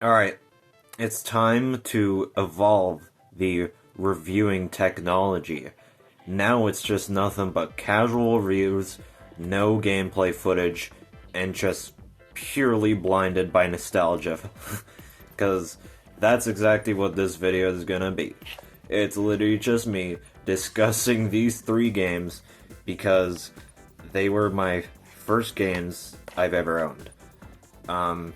Alright, it's time to evolve the reviewing technology. Now it's just nothing but casual reviews, no gameplay footage, and just purely blinded by nostalgia. Because that's exactly what this video is gonna be. It's literally just me discussing these three games because they were my first games I've ever owned. Um,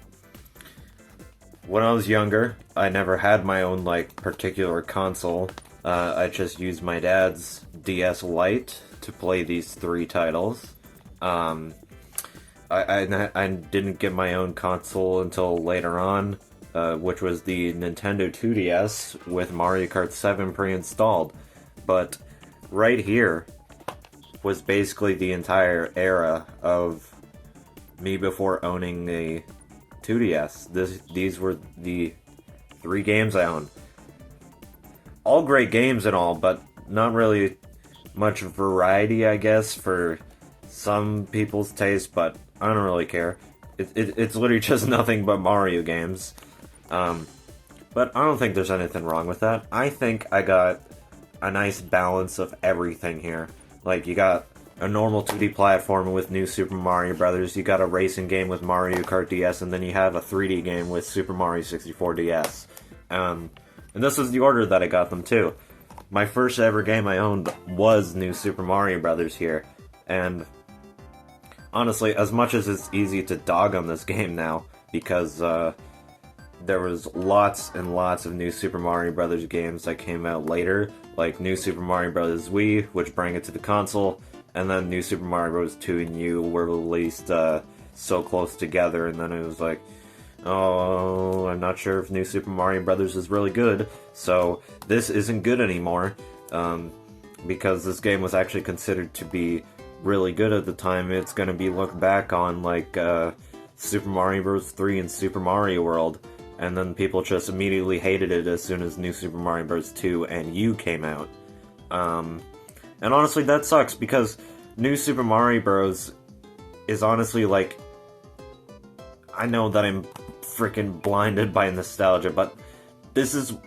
when I was younger, I never had my own, particular console. I just used my dad's DS Lite to play these three titles. Um, I didn't get my own console until later on, which was the Nintendo 2DS with Mario Kart 7 pre-installed. But right here was basically the entire era of me before owning a 2DS. These were the three games I owned. All great games and all, but not really much variety, I guess, for some people's taste, but I don't really care. It's literally just nothing but Mario games. But I don't think there's anything wrong with that. I think I got a nice balance of everything here. Like, you got a normal 2D platformer with New Super Mario Brothers, you got a racing game with Mario Kart DS, and then you have a 3D game with Super Mario 64 DS. And this is the order that I got them too. My first ever game I owned was New Super Mario Brothers here, and honestly, as much as it's easy to dog on this game now, because there was lots and lots of New Super Mario Brothers games that came out later, like New Super Mario Bros. Wii, which brought it to the console, and then New Super Mario Bros. 2 and U were released so close together, and then it was like, oh, I'm not sure if New Super Mario Brothers is really good, so this isn't good anymore, because this game was actually considered to be really good at the time. It's going to be looked back on like Super Mario Bros. 3 and Super Mario World, and then people just immediately hated it as soon as New Super Mario Bros. 2 and U came out. And honestly, that sucks, because New Super Mario Bros. Is honestly, like, I know that I'm freaking blinded by nostalgia, but this is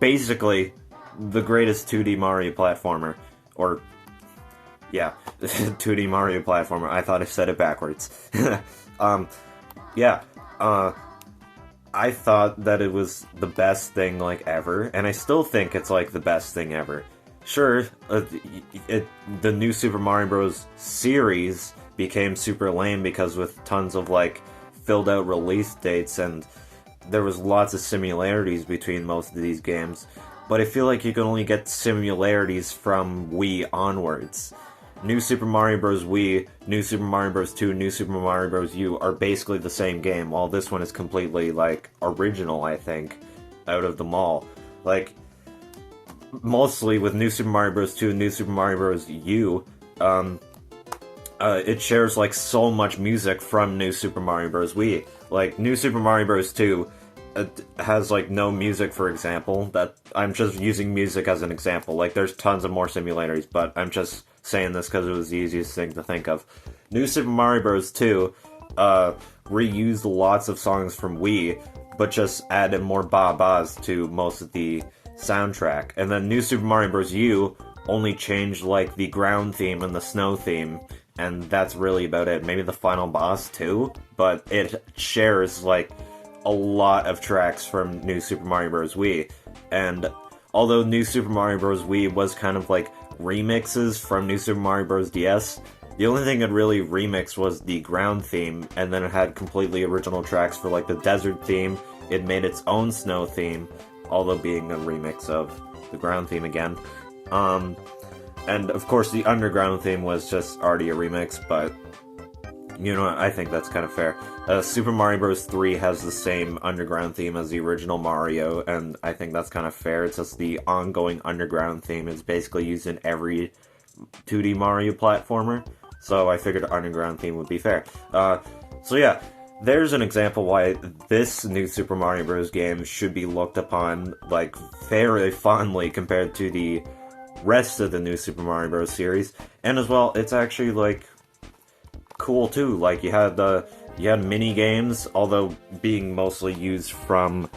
basically the greatest 2D Mario platformer. Or, yeah, 2D Mario platformer. I thought I said it backwards. Yeah, I thought that it was the best thing, like, ever, and I still think it's, like, the best thing ever. Sure, the New Super Mario Bros. Series became super lame because with tons of, like, filled out release dates, and there was lots of similarities between most of these games, but I feel like you can only get similarities from Wii onwards. New Super Mario Bros. Wii, New Super Mario Bros. 2, New Super Mario Bros. U are basically the same game, while this one is completely, like, original, I think, out of them all. Like, mostly with New Super Mario Bros. 2 and New Super Mario Bros. U, it shares, like, so much music from New Super Mario Bros. Wii. Like, New Super Mario Bros. 2 has, like, no music, for example. That I'm just using music as an example. Like, there's tons of more similarities, but I'm just saying this because it was the easiest thing to think of. New Super Mario Bros. 2 reused lots of songs from Wii, but just added more ba-bas to most of the soundtrack. And then New Super Mario Bros. U only changed, like, the ground theme and the snow theme, and that's really about it. Maybe the final boss too, but it shares, like, a lot of tracks from New Super Mario Bros. Wii. And although New Super Mario Bros. Wii was kind of like remixes from New Super Mario Bros. DS, the only thing it really remixed was the ground theme, and then it had completely original tracks for, like, the desert theme. It made its own snow theme, although being a remix of the ground theme again. And of course the underground theme was just already a remix, but, you know, I think that's kind of fair. Super Mario Bros. 3 has the same underground theme as the original Mario, and I think that's kind of fair. It's just the ongoing underground theme is basically used in every 2D Mario platformer, so I figured underground theme would be fair. So yeah, there's an example why this New Super Mario Bros. Game should be looked upon, like, very fondly compared to the rest of the New Super Mario Bros. Series. And as well, it's actually, like, cool too. Like, you had the You had mini games, although being mostly used from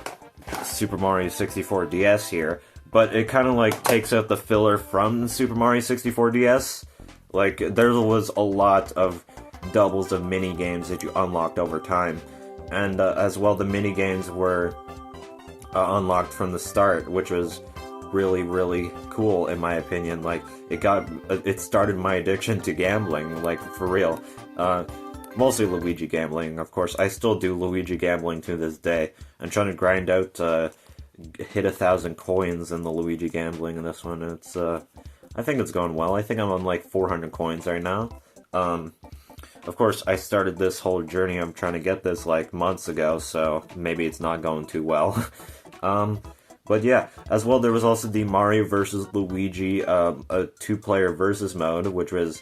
Super Mario 64 DS here, but it kind of like takes out the filler from Super Mario 64 DS. Like, there was a lot of doubles of mini games that you unlocked over time, and as well, the mini games were unlocked from the start, which was really, really cool in my opinion. Like, it started my addiction to gambling, like, for real. Mostly Luigi gambling, of course. I still do Luigi gambling to this day. I'm trying to grind out, hit 1,000 coins in the Luigi gambling in this one. It's, I think it's going well. I think I'm on like 400 coins right now. Of course, I started this whole journey, I'm trying to get this like months ago, so maybe it's not going too well. But yeah, as well, there was also the Mario vs. Luigi, a 2-player versus mode, which was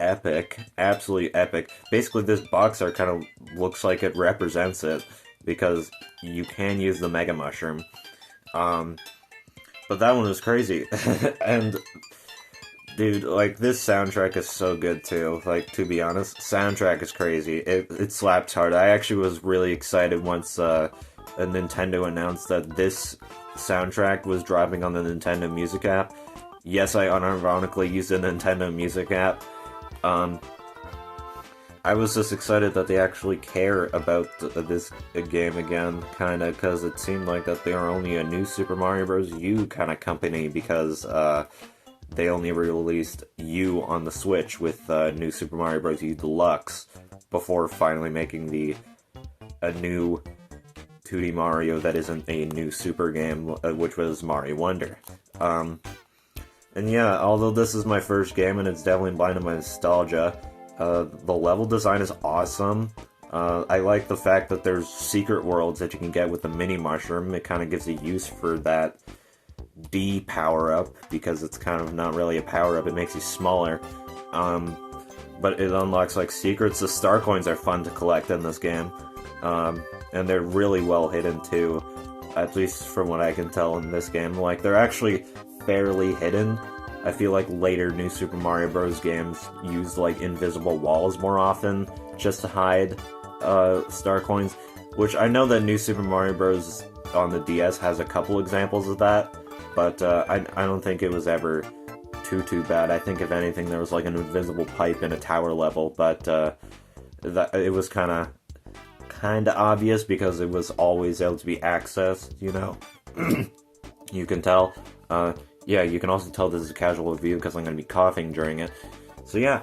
epic, absolutely epic. Basically, this box art kind of looks like it represents it, because you can use the Mega Mushroom. But that one was crazy. And, dude, like, this soundtrack is so good, too. Like, to be honest, soundtrack is crazy. It slaps hard. I actually was really excited once, Nintendo announced that this soundtrack was dropping on the Nintendo Music app. Yes, I unironically used the Nintendo Music app. I was just excited that they actually care about this game again, kinda, because it seemed like that they are only a new Super Mario Bros. U kind of company, because they only released U on the Switch with new Super Mario Bros. U Deluxe before finally making a new 2D Mario that isn't a new Super game, which was Mario Wonder. And yeah, although this is my first game and it's definitely blinded my nostalgia, the level design is awesome. I like the fact that there's secret worlds that you can get with the mini mushroom. It kind of gives a use for that D power-up, because it's kind of not really a power-up, it makes you smaller. But it unlocks like secrets. The star coins are fun to collect in this game. And they're really well hidden too, at least from what I can tell in this game. Like, they're actually fairly hidden. I feel like later New Super Mario Bros. Games use like invisible walls more often just to hide star coins, which I know that New Super Mario Bros. On the DS has a couple examples of that, but I don't think it was ever too bad. I think if anything there was like an invisible pipe in a tower level, but that it was kind of obvious because it was always able to be accessed, you know. You can tell. Yeah, you can also tell this is a casual review because I'm going to be coughing during it. So yeah,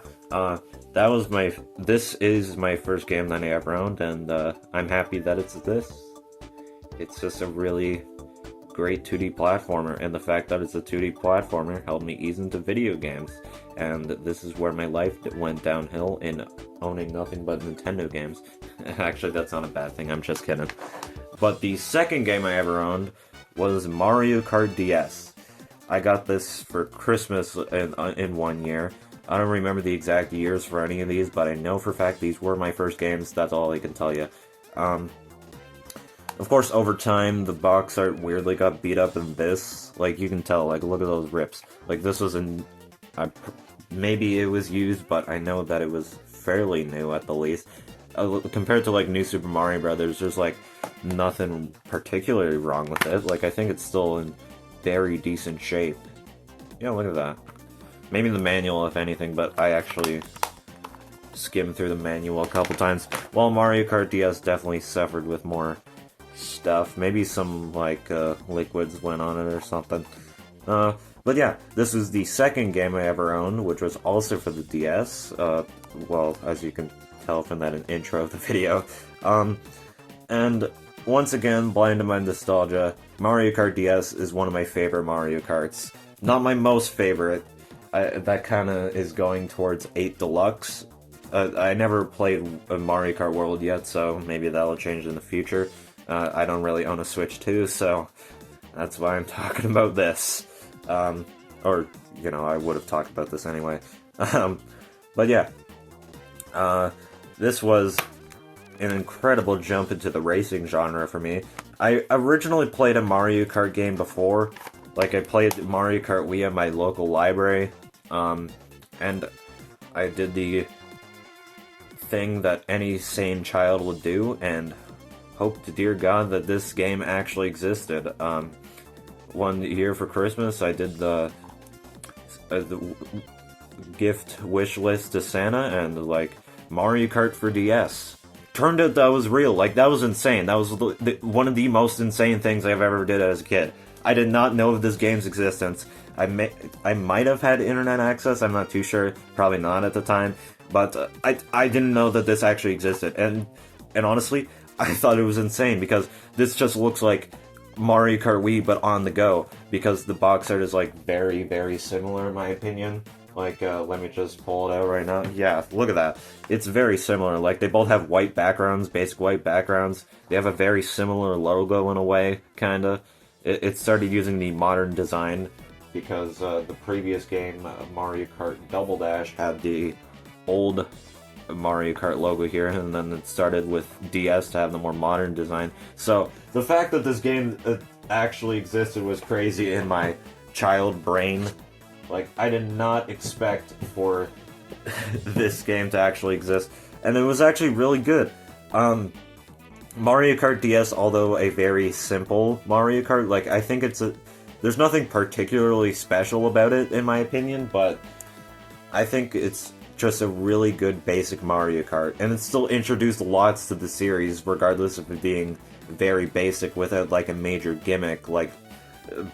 this is my first game that I ever owned, and I'm happy that it's this. It's just a really great 2D platformer, and the fact that it's a 2D platformer helped me ease into video games. And this is where my life went downhill, in owning nothing but Nintendo games. Actually, that's not a bad thing, I'm just kidding. But the second game I ever owned was Mario Kart DS. I got this for Christmas in one year. I don't remember the exact years for any of these, but I know for a fact these were my first games, that's all I can tell you. Of course, over time, the box art weirdly got beat up in this. Like, you can tell, like, look at those rips. Like, this was maybe it was used, but I know that it was fairly new at the least. Compared to, like, New Super Mario Brothers, there's, like, nothing particularly wrong with it. Like, I think it's still in very decent shape. Yeah, look at that. Maybe the manual, if anything, but I actually skimmed through the manual a couple times. While Mario Kart DS definitely suffered with more stuff. Maybe some, like, liquids went on it or something. But yeah, this is the second game I ever owned, which was also for the DS. Well, as you can tell from that intro of the video. And once again, blind to my nostalgia, Mario Kart DS is one of my favorite Mario Karts. Not my most favorite. That kind of is going towards 8 Deluxe. I never played a Mario Kart World yet, so maybe that'll change in the future. I don't really own a Switch 2, so that's why I'm talking about this. Or, you know, I would have talked about this anyway. But yeah, this was an incredible jump into the racing genre for me. I originally played a Mario Kart game before. Like, I played Mario Kart Wii at my local library, and I did the thing that any sane child would do, and hope to dear God that this game actually existed. One year for Christmas, I did the gift wish list to Santa, and like Mario Kart for DS. Turned out that was real. Like, that was insane. That was one of the most insane things I've ever did as a kid. I did not know of this game's existence. I might have had internet access. I'm not too sure. Probably not at the time. But I didn't know that this actually existed. And honestly, I thought it was insane because this just looks like Mario Kart Wii, but on the go. Because the box art is like very, very similar in my opinion. Like, let me just pull it out right now. Yeah, look at that. It's very similar. Like, they both have white backgrounds, basic white backgrounns. They have a very similar logo in a way, kinda. It started using the modern design because the previous game, Mario Kart Double Dash, had the old Mario Kart logo here, and then it started with DS to have the more modern design. So, the fact that this game actually existed was crazy in my child brain. Like, I did not expect for this game to actually exist, and it was actually really good. Mario Kart DS, although a very simple Mario Kart, like, I think there's nothing particularly special about it, in my opinion, but I think it's just a really good basic Mario Kart, and it still introduced lots to the series, regardless of it being very basic without, like, a major gimmick. Like,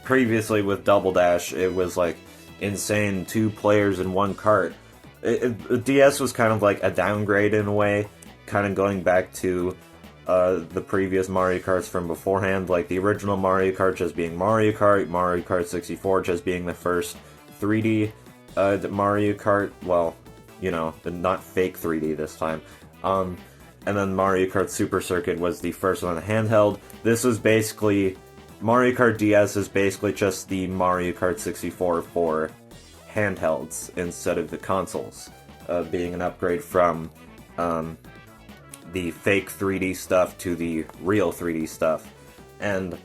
previously with Double Dash, it was, like, insane 2 players in 1 cart. DS was kind of like a downgrade in a way, kind of going back to the previous Mario Karts from beforehand, like the original Mario Kart just being Mario Kart 64 just being the first 3D Mario Kart, well, you know, not fake 3D this time. And then Mario Kart Super Circuit was the first one handheld. This was basically Mario Kart DS is basically just the Mario Kart 64 for handhelds instead of the consoles, being an upgrade from the fake 3D stuff to the real 3D stuff. And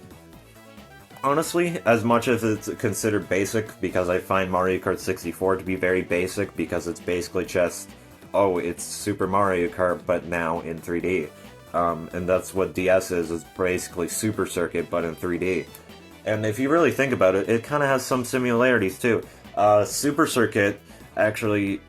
honestly, as much as it's considered basic, because I find Mario Kart 64 to be very basic, because it's basically just, oh, it's Super Mario Kart, but now in 3D. And that's what DS is basically Super Circuit, but in 3D. And if you really think about it, it kind of has some similarities too. Super Circuit actually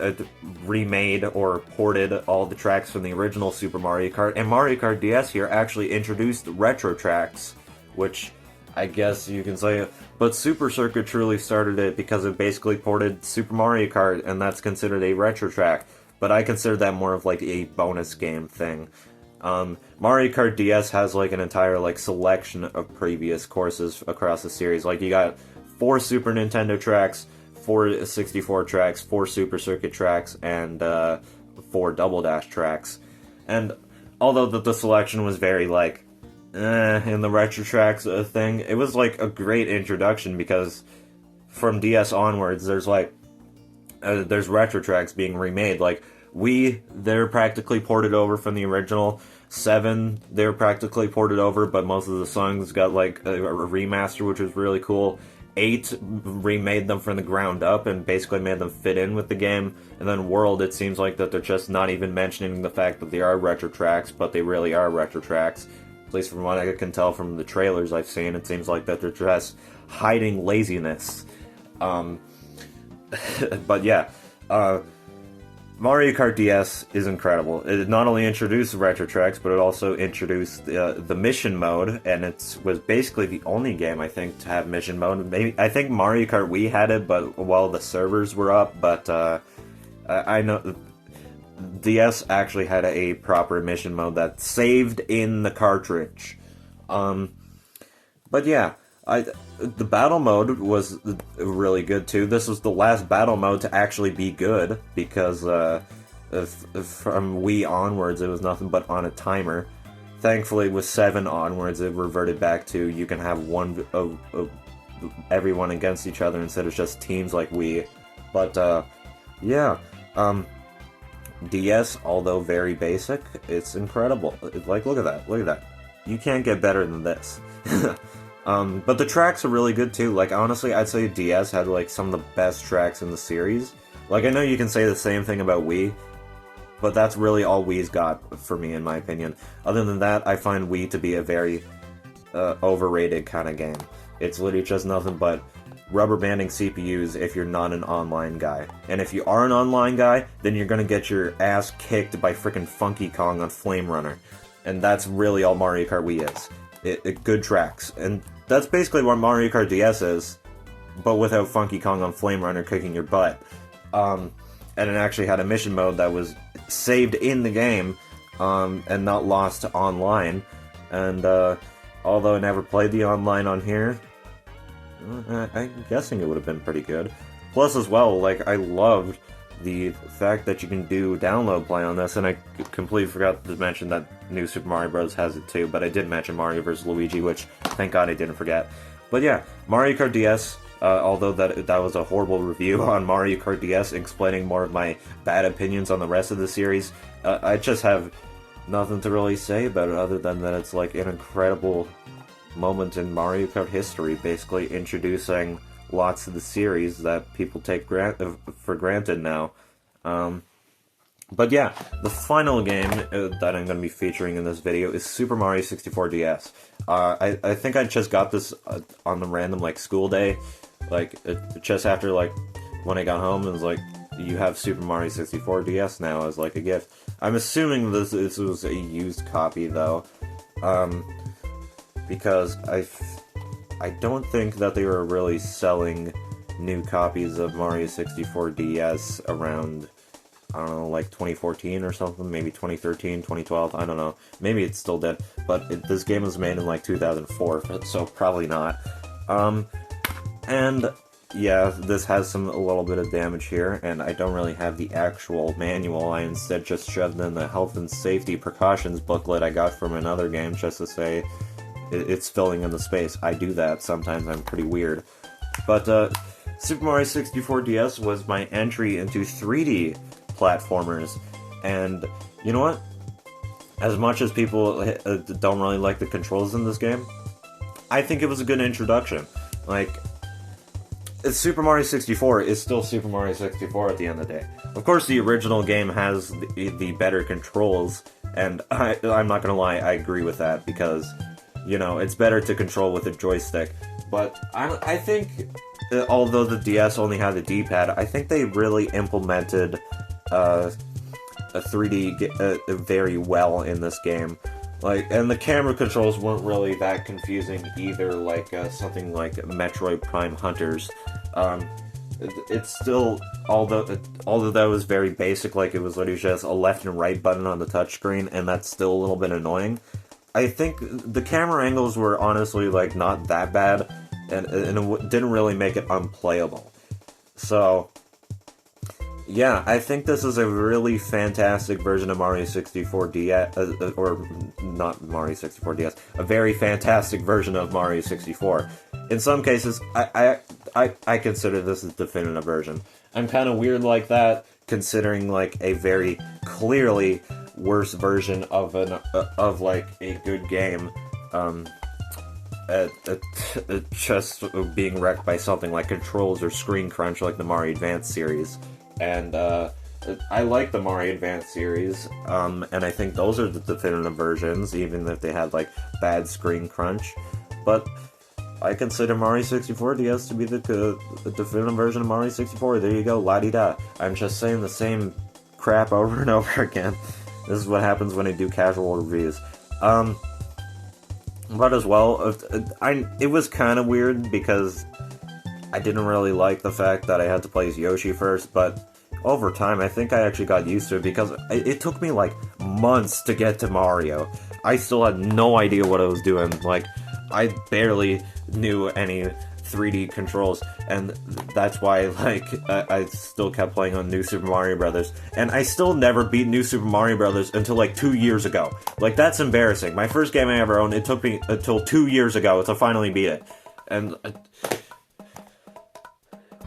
remade or ported all the tracks from the original Super Mario Kart, and Mario Kart DS here actually introduced retro tracks, which I guess you can say, but Super Circuit truly started it because it basically ported Super Mario Kart, and that's considered a retro track, but I consider that more of like a bonus game thing. Mario Kart DS has like an entire like selection of previous courses across the series. Like you got 4 Super Nintendo tracks, 4 64 tracks, 4 Super Circuit tracks, and 4 Double Dash tracks. And although the selection was very like in the retro tracks thing, it was like a great introduction because from DS onwards, there's like there's retro tracks being remade. Like they're practically ported over from the original. 7, they're practically ported over, but most of the songs got like a remaster, which was really cool. 8 remade them from the ground up and basically made them fit in with the game. And then World, it seems like that they're just not even mentioning the fact that they are retro tracks, but they really are retro tracks. At least from what I can tell from the trailers I've seen, it seems like that they're just hiding laziness. But yeah, Mario Kart DS is incredible. It not only introduced retro tracks, but it also introduced the mission mode, and it was basically the only game, I think, to have mission mode. Maybe I think Mario Kart Wii had it, but while the servers were up, but I know DS actually had a proper mission mode that saved in the cartridge. But yeah, the battle mode was really good too. This was the last battle mode to actually be good, because from Wii onwards it was nothing but on a timer. Thankfully with 7 onwards it reverted back to you can have one of everyone against each other instead of just teams like Wii. But yeah, DS, although very basic, it's incredible. Like, look at that. You can't get better than this. But the tracks are really good too. Like, honestly, I'd say DS had like some of the best tracks in the series. Like, I know you can say the same thing about Wii, But that's really all Wii's got for me, in my opinion. Other than that, I find Wii to be a very overrated kind of game. It's literally just nothing but rubber banding CPUs if you're not an online guy. And if you are an online guy, then you're gonna get your ass kicked by frickin' Funky Kong on Flame Runner. And that's really all Mario Kart Wii is. Good tracks. And that's basically what Mario Kart DS is, but without Funky Kong on Flame Runner kicking your butt. And it actually had a mission mode that was saved in the game, and not lost online. And although I never played the online on here, I'm guessing it would have been pretty good. Plus, as well, like, I loved the fact that you can do download play on this, and I completely forgot to mention that New Super Mario Bros. Has it too, but I did mention Mario vs. Luigi, which, thank God I didn't forget. But yeah, Mario Kart DS, although that was a horrible review on Mario Kart DS, explaining more of my bad opinions on the rest of the series, I just have nothing to really say about it other than that it's like an incredible moment in Mario Kart history, basically introducing lots of the series that people take for granted now. But yeah, the final game that I'm going to be featuring in this video is Super Mario 64 DS. I think I just got this on the random, like, school day, like, just after, like, when I got home, and it was like, you have Super Mario 64 DS now as, like, a gift. I'm assuming this was a used copy, though, because I don't think that they were really selling new copies of Mario 64 DS around, I don't know, like 2014 or something, maybe 2013, 2012, I don't know. Maybe it's still dead, but this game was made in like 2004, so probably not. And yeah, this has a little bit of damage here, and I don't really have the actual manual. I instead just shoved in the health and safety precautions booklet I got from another game just to say it's filling in the space. I do that sometimes, I'm pretty weird. But Super Mario 64 DS was my entry into 3D platformers, and you know what? As much as people don't really like the controls in this game, I think it was a good introduction. Like, Super Mario 64 is still Super Mario 64 at the end of the day. Of course, the original game has the better controls, and I'm not gonna lie, I agree with that, because, you know, it's better to control with a joystick. But I think, although the DS only had the D-pad, I think they really implemented a 3D very well in this game. Like, and the camera controls weren't really that confusing either, like something like Metroid Prime Hunters. It's still, although that was very basic, like it was literally just a left and right button on the touchscreen, and that's still a little bit annoying. I think the camera angles were honestly, like, not that bad, and it didn't really make it unplayable. So, yeah, I think this is a really fantastic version of Mario 64 DS, or not Mario 64 DS, a very fantastic version of Mario 64. In some cases, I consider this a definitive version. I'm kind of weird like that, considering, like, a very clearly worse version of like a good game, just being wrecked by something like controls or screen crunch, like the Mario Advance series. And I like the Mario Advance series, and I think those are the definitive versions, even if they had, like, bad screen crunch. But I consider Mario 64 DS to be the definitive version of Mario 64. There you go, la-di-da. I'm just saying the same crap over and over again. This is what happens when I do casual reviews. But as well, it was kind of weird because I didn't really like the fact that I had to play as Yoshi first, but over time I think I actually got used to it because it took me like months to get to Mario. I still had no idea what I was doing. Like, I barely knew any 3D controls, and that's why, like, I still kept playing on New Super Mario Brothers, and I still never beat New Super Mario Brothers until, like, 2 years ago. Like, that's embarrassing. My first game I ever owned, it took me until 2 years ago to finally beat it. And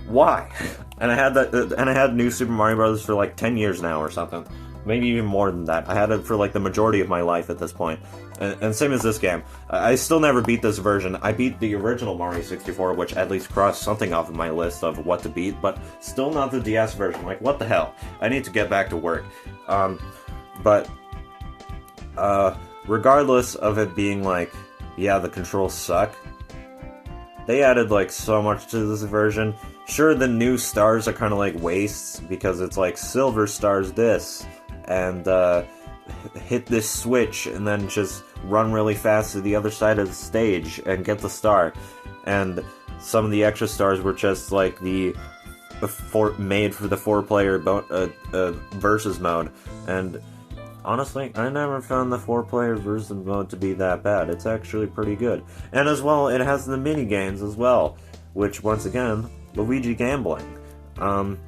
why? And I had New Super Mario Brothers for, like, 10 years now or something. maybe even more than that. I had it for like the majority of my life at this point. And same as this game. I still never beat this version. I beat the original Mario 64, which at least crossed something off of my list of what to beat, but still not the DS version. Like, what the hell? I need to get back to work. Regardless of it being like, yeah, the controls suck, they added like so much to this version. Sure, the new stars are kind of like wastes, because it's like silver stars this, and hit this switch, and then just run really fast to the other side of the stage and get the star. And some of the extra stars were just like the made for the 4-player versus mode. And honestly, I never found the 4-player versus mode to be that bad. It's actually pretty good. And as well, it has the mini games as well, which once again, Luigi gambling. And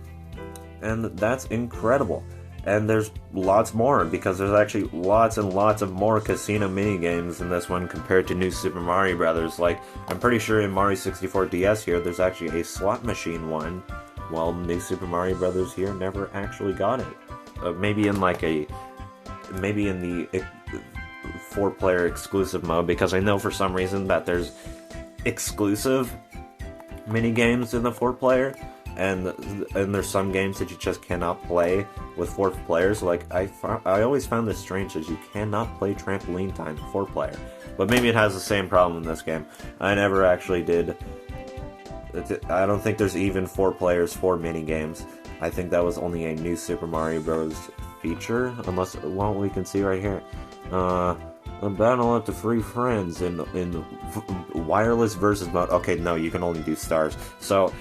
that's incredible. And there's lots more, because there's actually lots and lots of more casino minigames in this one compared to New Super Mario Brothers. Like, I'm pretty sure in Mario 64 DS here, there's actually a slot machine one, while New Super Mario Brothers here never actually got it. Maybe in the 4-player exclusive mode, because I know for some reason that there's exclusive minigames in the 4-player. And there's some games that you just cannot play with 4 players. Like, I always found this strange, that you cannot play Trampoline Time 4-player. But maybe it has the same problem in this game. I never actually did. I don't think there's even 4 players for minigames. I think that was only a New Super Mario Bros. Feature, unless, well, we can see right here. A battle up to 3 friends in wireless versus mode. Okay, no, you can only do stars. So,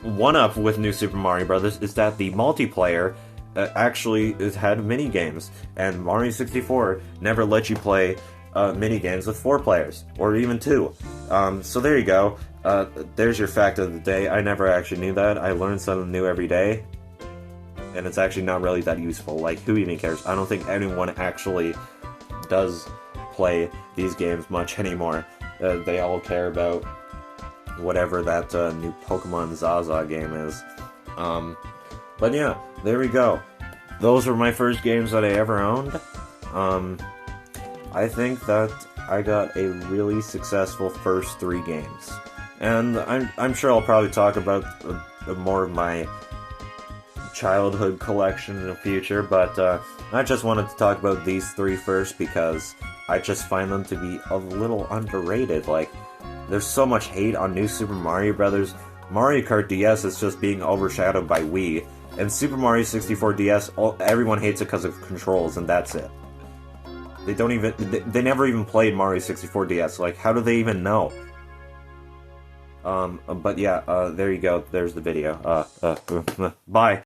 one up with New Super Mario Brothers is that the multiplayer actually had mini games, and Mario 64 never let you play mini games with 4 players, or even 2. So there you go. There's your fact of the day. I never actually knew that. I learned something new every day, and it's actually not really that useful. Like, who even cares? I don't think anyone actually does play these games much anymore. They all care about whatever that new Pokemon Zaza game is. But yeah, there we go. Those were my first games that I ever owned. I think that I got a really successful first 3 games. And I'm sure I'll probably talk about more of my childhood collection in the future, but I just wanted to talk about these 3 first, because I just find them to be a little underrated. Like, there's so much hate on New Super Mario Brothers. Mario Kart DS is just being overshadowed by Wii, and Super Mario 64 DS, everyone hates it because of controls, and that's it. They never even played Mario 64 DS. Like, how do they even know? But yeah, there you go. There's the video. Bye.